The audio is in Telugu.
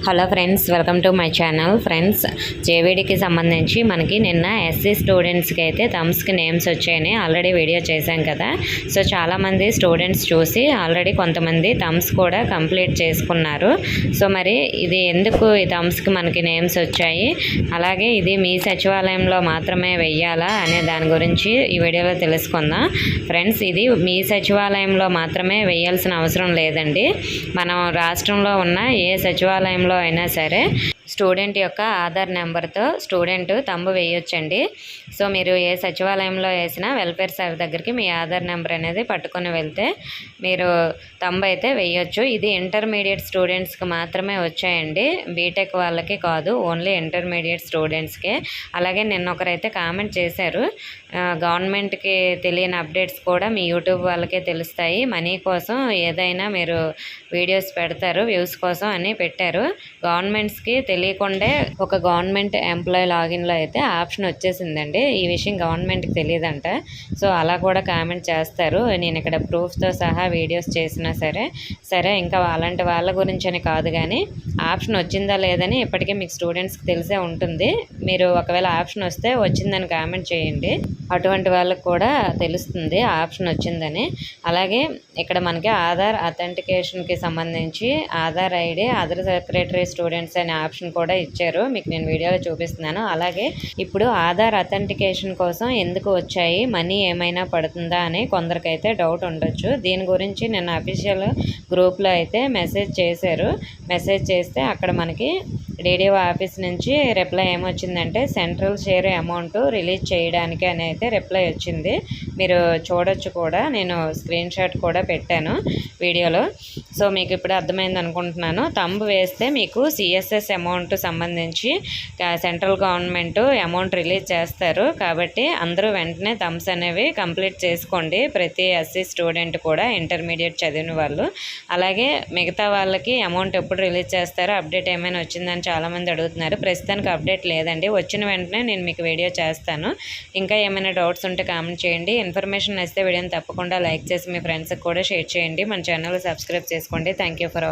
Hello friends, welcome to my channel. Friends, జేవీడీకి సంబంధించి మనకి నిన్న ఎస్సీ స్టూడెంట్స్కి అయితే థమ్స్కి నేమ్స్ వచ్చాయని ఆల్రెడీ వీడియో చేశాం కదా. సో చాలామంది స్టూడెంట్స్ చూసి ఆల్రెడీ కొంతమంది థమ్స్ కూడా కంప్లీట్ చేసుకున్నారు. సో మరి ఇది ఎందుకు ఈ థమ్స్కి మనకి నేమ్స్ వచ్చాయి, అలాగే ఇది మీ సచివాలయంలో మాత్రమే వెయ్యాలా అనే దాని గురించి ఈ వీడియోలో తెలుసుకుందాం. ఫ్రెండ్స్, ఇది మీ సచివాలయంలో మాత్రమే వేయాల్సిన అవసరం లేదండి. మనం రాష్ట్రంలో ఉన్న ఏ సచివాలయంలో అయినా సరే స్టూడెంట్ యొక్క ఆధార్ నెంబర్తో స్టూడెంట్ తంబు వేయొచ్చండి. సో మీరు ఏ సచివాలయంలో వేసినా వెల్ఫేర్ సార్ దగ్గరికి మీ ఆధార్ నెంబర్ అనేది పట్టుకొని వెళ్తే మీరు తంబు అయితే వేయొచ్చు. ఇది ఇంటర్మీడియట్ స్టూడెంట్స్కి మాత్రమే వచ్చాయండి, బీటెక్ వాళ్ళకి కాదు, ఓన్లీ ఇంటర్మీడియట్ స్టూడెంట్స్కే. అలాగే నిన్న ఒకరైతే కామెంట్ చేశారు, గవర్నమెంట్కి తెలియని అప్డేట్స్ కూడా మీ యూట్యూబ్ వాళ్ళకే తెలుస్తాయి, మనీ కోసం ఏదైనా మీరు వీడియోస్ పెడతారు వ్యూస్ కోసం అని పెట్టారు. గవర్నమెంట్స్కి తెలియకుండే ఒక గవర్నమెంట్ ఎంప్లాయీ లాగిన్లో అయితే ఆప్షన్ వచ్చేసిందండి. ఈ విషయం గవర్నమెంట్కి తెలియదంట. సో అలా కూడా కామెంట్ చేస్తారు. నేను ఇక్కడ ప్రూఫ్తో సహా వీడియోస్ చేసినా సరే ఇంకా అలాంటి వాళ్ళ గురించి అని కాదు, కానీ ఆప్షన్ వచ్చిందా లేదని ఇప్పటికీ మీకు స్టూడెంట్స్కి తెలిసే ఉంటుంది. మీరు ఒకవేళ ఆప్షన్ వస్తే వచ్చిందని కామెంట్ చేయండి, అటువంటి వాళ్ళకు కూడా తెలుస్తుంది ఆప్షన్ వచ్చిందని. అలాగే ఇక్కడ మనకి ఆధార్ అథెంటికేషన్కి సంబంధించి Aadhaar ID, other secretary students అనే ఆప్షన్ కూడా ఇచ్చారు, మీకు నేను వీడియోలో చూపిస్తున్నాను. అలాగే ఇప్పుడు ఆధార్ అథెంటికేషన్ కోసం ఎందుకు వచ్చాయి, మనీ ఏమైనా పడుతుందా అని కొందరికైతే డౌట్ ఉండొచ్చు. దీని గురించి నిన్న అఫీషియల్ గ్రూప్లో అయితే మెసేజ్ చేశారు. మెసేజ్ చేస్తే అక్కడ మనకి డీడీఓ ఆఫీస్ నుంచి రిప్లై ఏమొచ్చిందంటే సెంట్రల్ షేర్ అమౌంట్ రిలీజ్ చేయడానికి అని అయితే రిప్లై వచ్చింది. మీరు చూడొచ్చు కూడా, నేను స్క్రీన్ షాట్ కూడా పెట్టాను వీడియోలో. సో మీకు ఇప్పుడు అర్థమైంది అనుకుంటున్నాను. తంబు వేస్తే మీకు సిఎస్ఎస్ అమౌంట్ సంబంధించి సెంట్రల్ గవర్నమెంట్ అమౌంట్ రిలీజ్ చేస్తారు, కాబట్టి అందరూ వెంటనే థమ్స్ అనేవి కంప్లీట్ చేసుకోండి. ప్రతి ఎస్సీ స్టూడెంట్ కూడా, ఇంటర్మీడియట్ చదివిన వాళ్ళు. అలాగే మిగతా వాళ్ళకి అమౌంట్ ఎప్పుడు రిలీజ్ చేస్తారో అప్డేట్ ఏమైనా వచ్చిందని చాలామంది అడుగుతున్నారు. ప్రస్తుతానికి అప్డేట్ లేదండి, వచ్చిన వెంటనే నేను మీకు వీడియో చేస్తాను. ఇంకా ఏమైనా డౌట్స్ ఉంటే కామెంట్ చేయండి. ఇన్ఫర్మేషన్ నచ్చితే వీడియోని తప్పకుండా లైక్ చేసి మీ ఫ్రెండ్స్కి కూడా షేర్ చేయండి. మన ఛానల్ సబ్స్క్రైబ్ చేసుకోండి. Thank you for